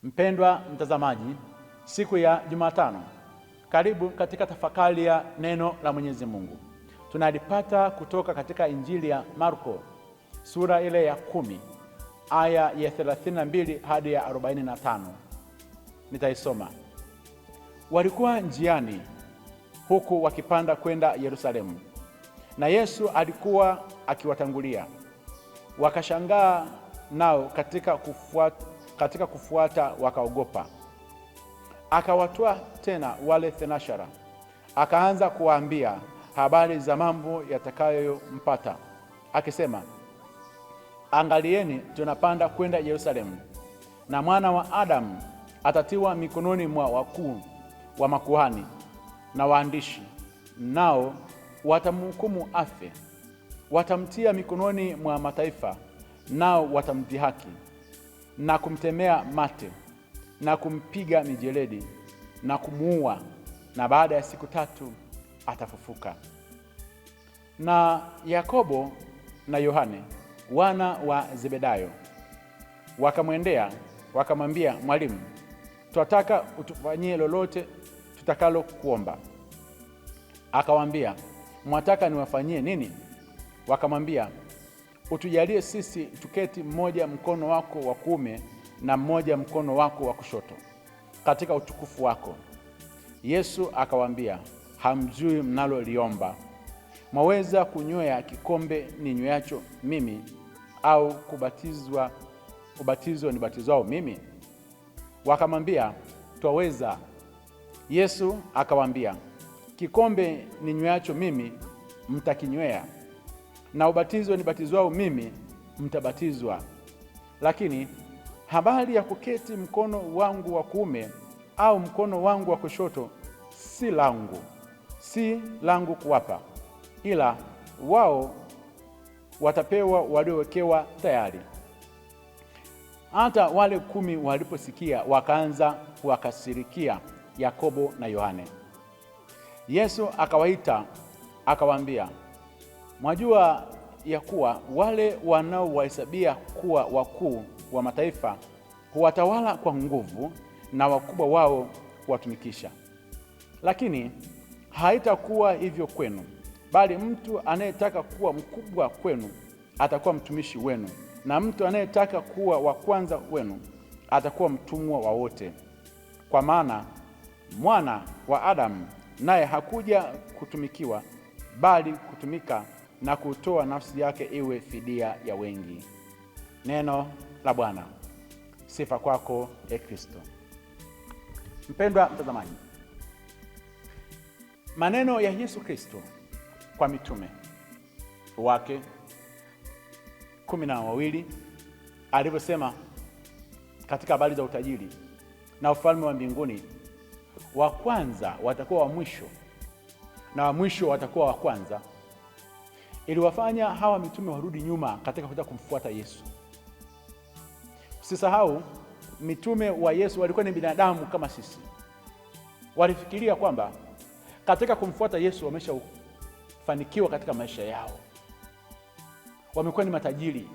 Mpendwa mtazamaji, siku ya Jumatano, karibu katika tafakari ya neno la Mwenyezi Mungu. Tunalipata kutoka katika Injili ya Marko sura ile ya 10 aya ya 32 hadi ya 45. Nitaisoma. Walikuwa njiani huku wakipanda kwenda Yerusalemu, na Yesu alikuwa akiwatangulia. Wakashangaa nao katika kufuata wakaogopa. Akawatoa tena wale thenashara, akaanza kuwaambia habari za mambo yatakayompata, akisema, angalieni, tunapanda kwenda Yerusalemu, na mwana wa Adamu atatiwa mikononi mwa wakuu wa makuhani na waandishi, nao watamhukumu afe. Watamtia mikononi mwa mataifa, nao watamdhihaki na kumtemea mate na kumpiga mijeledi na kumuua, na baada ya siku 3 atafufuka. Na Yakobo na Yohane wana wa Zebedayo wakamwendea wakamwambia, Mwalimu, twataka utufanyie lolote tutakalo kuomba. Akawaambia, mwataka niwafanyie nini? Wakamwambia, utujalie sisi tuketi mmoja mkono wako wa kuume na mmoja mkono wako wa kushoto katika utukufu wako. Yesu akawaambia, hamjui mnaloliomba. Mwaweza kunywea kikombe ninyweacho mimi, au kubatizwa ubatizo nibatizwao mimi? Wakamwambia, twaweza. Yesu akawaambia, kikombe ninyweacho mimi mtakinywea, na ubatizo nibatizwao mimi mtabatizwa. Lakini habari ya kuketi mkono wangu wa kuume au mkono wangu wa kushoto si langu kuwapa, ila wao watapewa waliowekewa tayari. Hata wale 10 waliposikia, wakaanza kuwakasirikia Yakobo na Yohane. Yesu akawaita akawaambia, mwajua ya kuwa wale wanaowahesabia kuwa wakuu wa mataifa huwatawala kwa nguvu, na wakubwa wao huwatumikisha. Lakini haitakuwa hivyo kwenu, bali mtu anayetaka kuwa mkubwa kwenu atakuwa mtumishi wenu, na mtu anayetaka kuwa wa kwanza wenu atakuwa mtumwa wa wote. Kwa maana mwana wa Adamu naye hakuja kutumikiwa, bali kutumika na kutoa nafsi yake iwe fidia ya wengi. Neno la Bwana. Sifa kwako, Kristo. Mpendwa mtazamaji, maneno ya Yesu Kristo kwa mitume wake 12 alivyosema katika habari za utajiri na ufalme wa mbinguni, wa kwanza watakuwa wa mwisho na wa mwisho watakuwa wa kwanza, iliwafanya hawa mitume warudi nyuma katika kuja kumfuata Yesu. Usisahau, mitume wa Yesu walikuwa ni binadamu kama sisi. Walifikiria kwamba katika kumfuata Yesu wameshafanikiwa katika maisha yao, wamekuwa ni matajiri,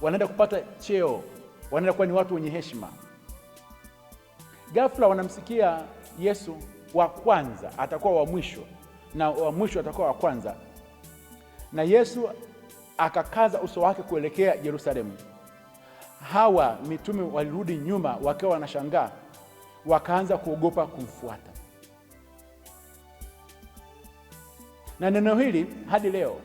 wanaenda kupata cheo, wanaenda kuwa ni watu wenye heshima. Ghafla wanamsikia Yesu wa kwanza atakuwa wa mwisho na wa mwisho atakuwa wa kwanza, na Yesu akakaza uso wake kuelekea Yerusalemu. Hawa mitume walirudi nyuma wakiwa wanashangaa, wakaanza kuogopa kumfuata. Na neno hili hadi leo,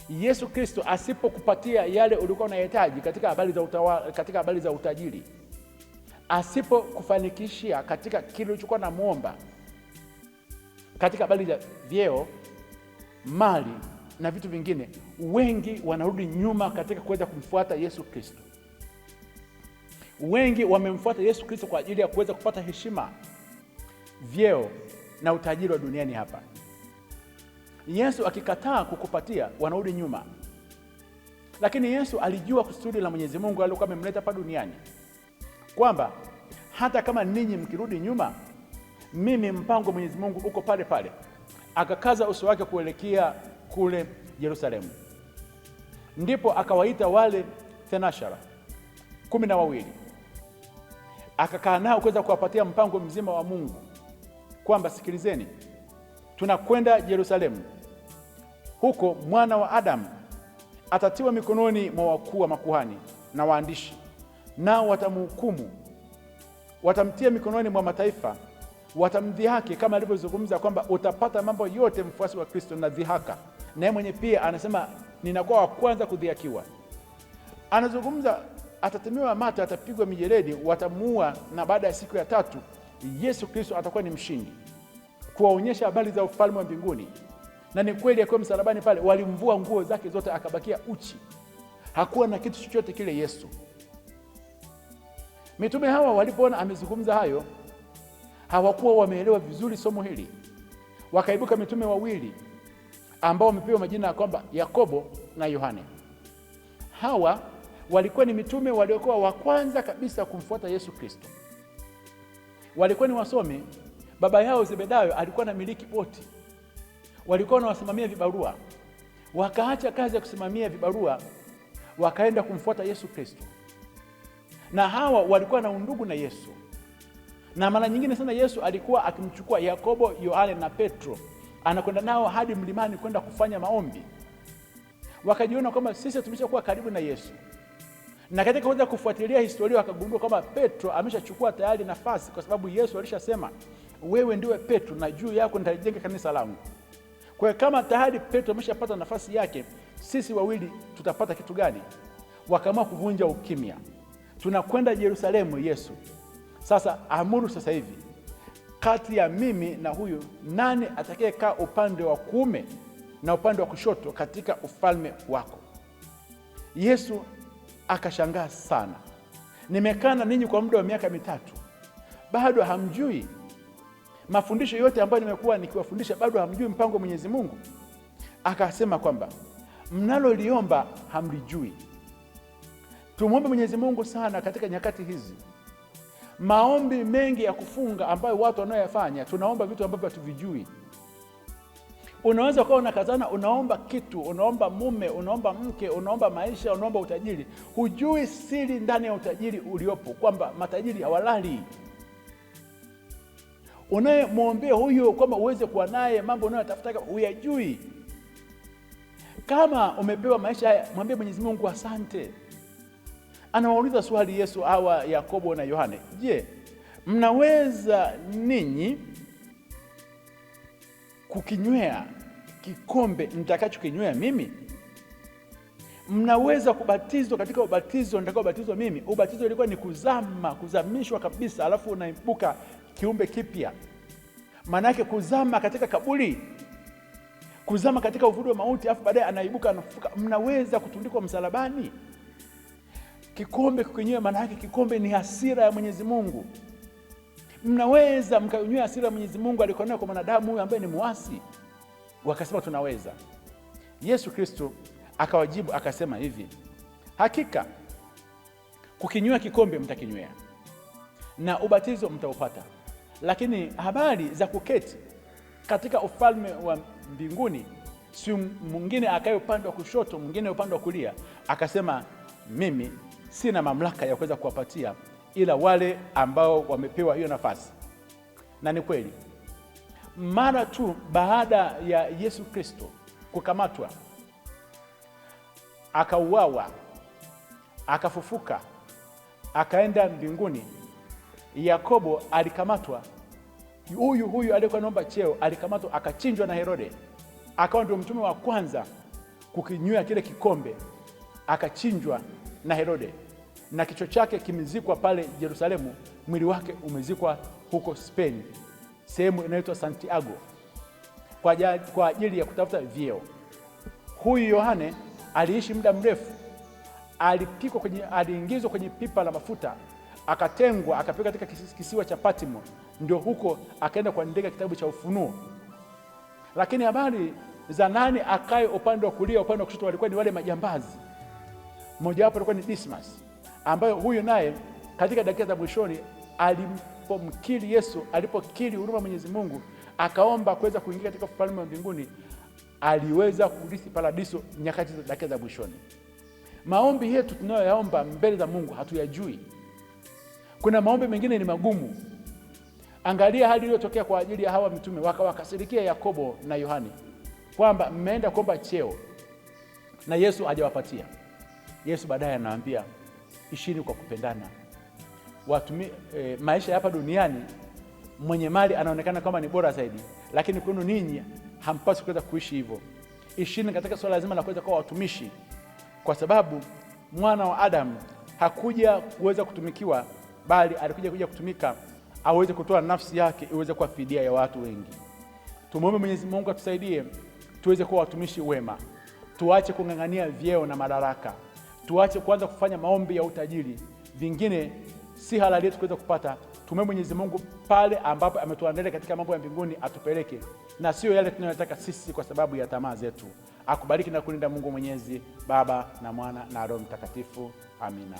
Yesu Kristo asipokupatia yale ulikuwa unahitaji katika habari za utawala, katika habari za utajiri, asipokufanikishia katika kile ulichokuwa namuomba, katika habari za vyeo, mali na vitu vingine, wengi wanarudi nyuma katika kuweza kumfuata Yesu Kristo. Wengi wamemfuata Yesu Kristo kwa ajili ya kuweza kupata heshima, vyeo na utajiri wa duniani hapa. Yesu akikataa kukupatia, wanarudi nyuma. Lakini Yesu alijua kusudi la Mwenyezi Mungu aliyokuwa amemleta hapa duniani, kwamba hata kama ninyi mkirudi nyuma, mimi mpango wa Mwenyezi Mungu uko pale pale. Akakaza uso wake kuelekea kule Yerusalemu. Ndipo akawaita wale thenashara 12 akakaa nao kuweza kuwapatia mpango mzima wa Mungu, kwamba sikilizeni, tunakwenda Yerusalemu. Huko mwana wa Adamu atatiwa mikononi mwa wakuu wa makuhani na waandishi, nao watamhukumu, watamtia mikononi mwa mataifa, watamdhihaki, kama alivyozungumza kwamba utapata mambo yote mfuasi wa Kristo na dhihaka. Naye mwenye pia anasema ninakuwa wa kwanza kudhihakiwa. Anazungumza atatemewa mate, atapigwa mijeledi, watamuua, na baada ya siku ya tatu Yesu Kristo atakuwa ni mshindi, kuwaonyesha habari za ufalme wa mbinguni. Na ni kweli akiwa msalabani pale walimvua nguo zake zote, akabakia uchi, hakuwa na kitu chochote kile Yesu. Mitume hawa walipoona amezungumza hayo, hawakuwa wameelewa vizuri somo hili. Wakaibuka mitume wawili ambao wamepewa majina ya kwamba Yakobo na Yohane. Hawa walikuwa ni mitume waliokuwa wa kwanza kabisa kumfuata Yesu Kristo. Walikuwa ni wasomi. Baba yao Zebedayo alikuwa na miliki boti, walikuwa wanawasimamia vibarua. Wakaacha kazi ya kusimamia vibarua, wakaenda kumfuata Yesu Kristo. Na hawa walikuwa na undugu na Yesu, na mara nyingine sana Yesu alikuwa akimchukua Yakobo, Yohane na Petro, anakwenda nao hadi mlimani kwenda kufanya maombi. Wakajiona kwamba sisi tumeshakuwa karibu na Yesu. Na katika kuweza kufuatilia historia, wakagundua kwamba Petro ameshachukua tayari nafasi, kwa sababu Yesu alishasema, wewe ndiwe Petro na juu yako nitalijenga kanisa langu. Kwa hiyo kama tayari Petro ameshapata nafasi yake, sisi wawili tutapata kitu gani? Wakaamua kuvunja ukimya. Tunakwenda Yerusalemu Yesu. Sasa amuru sasa hivi, kati ya mimi na huyu, nani atakayekaa upande wa kuume na upande wa kushoto katika ufalme wako? Yesu akashangaa sana. Nimekaa na ninyi kwa muda wa miaka 3, bado hamjui mafundisho yote ambayo nimekuwa nikiwafundisha? Bado hamjui mpango wa Mwenyezi Mungu? Akasema kwamba mnaloliomba hamlijui. Tumwombe Mwenyezi Mungu sana katika nyakati hizi. Maombi mengi ya kufunga ambayo watu wanaoyafanya, tunaomba vitu ambavyo hatuvijui. Unaweza kuwa unakazana, unaomba kitu, unaomba mume, unaomba mke, unaomba maisha, unaomba utajiri. Hujui siri ndani ya utajiri uliopo, kwamba matajiri hawalali. Unayemwombea huyo kwamba uweze kuwa naye, mambo unayotafuta huyajui. Kama umepewa maisha haya, mwambie Mwenyezi Mungu asante. Anawauliza swali Yesu hawa Yakobo na Yohane, je, mnaweza ninyi kukinywea kikombe nitakachokinywea mimi? Mnaweza kubatizwa katika ubatizo nitakaobatizwa mimi? Ubatizo ulikuwa ni kuzama, kuzamishwa kabisa, alafu unaibuka kiumbe kipya. Maana yake kuzama katika kaburi, kuzama katika uvuli wa mauti, alafu baadaye anaibuka, anafufuka. Mnaweza kutundikwa msalabani. Kikombe kukinywa, maana yake kikombe ni hasira ya Mwenyezi Mungu. Mnaweza mkanywa hasira ya Mwenyezi Mungu alikonayo kwa mwanadamu huyu ambaye ni muasi? Wakasema tunaweza. Yesu Kristo akawajibu akasema hivi, hakika kukinywa kikombe mtakinywea na ubatizo mtaupata, lakini habari za kuketi katika ufalme wa mbinguni, si mwingine akae upande wa kushoto, mwingine upande wa kulia. Akasema mimi sina mamlaka ya kuweza kuwapatia, ila wale ambao wamepewa hiyo nafasi. Na ni kweli, mara tu baada ya Yesu Kristo kukamatwa, akauawa, akafufuka, akaenda mbinguni, Yakobo alikamatwa. Huyu aliyekuwa anaomba cheo alikamatwa, akachinjwa na Herode. Akawa ndio mtume wa kwanza kukinywea kile kikombe, akachinjwa na Herode, na kichwa chake kimezikwa pale Yerusalemu, mwili wake umezikwa huko Spain, sehemu inaitwa Santiago, kwa ajili ya kutafuta vyeo. Huyu Yohane aliishi muda mrefu, aliingizwa kwenye pipa la mafuta, akatengwa, akapelekwa katika kisiwa cha Patmo, ndio huko akaenda kuandika kitabu cha Ufunuo. Lakini habari za nani akae upande wa kulia, upande wa kushoto, walikuwa ni wale majambazi. Mmoja wapo alikuwa ni Dismas, ambaye huyu naye katika dakika za mwishoni alipomkiri Yesu, alipokiri huruma Mwenyezi Mungu, akaomba kuweza kuingia katika ufalme wa mbinguni, aliweza kurithi paradiso nyakati za dakika za mwishoni. Maombi yetu tunayoyaomba mbele za Mungu hatuyajui. Kuna maombi mengine ni magumu. Angalia hali iliyotokea kwa ajili ya hawa mitume, wakawakasirikia Yakobo na Yohane kwamba mmeenda kuomba cheo na Yesu hajawapatia. Yesu baadaye anawaambia ishini kwa kupendana. Maisha hapa duniani mwenye mali anaonekana kama ni bora zaidi, lakini kwenu ninyi hampaswi kuweza kuishi hivyo. Ishini katika swala lazima la kuweza kuwa watumishi, kwa sababu mwana wa Adamu hakuja kuweza kutumikiwa, bali alikuja kutumika aweze kutoa nafsi yake iweze kuwa fidia ya watu wengi. Tumuombe Mwenyezi Mungu atusaidie tuweze kuwa watumishi wema. Tuache kung'ang'ania vyeo na madaraka. Tuache kuanza kufanya maombi ya utajiri. Vingine si halali yetu kuweza kupata. Tumwombe Mwenyezi Mungu pale ambapo ametuandalia katika mambo ya mbinguni atupeleke, na sio yale tunayotaka sisi kwa sababu ya tamaa zetu. Akubariki na kulinda Mungu Mwenyezi, Baba na Mwana na Roho Mtakatifu. Amina.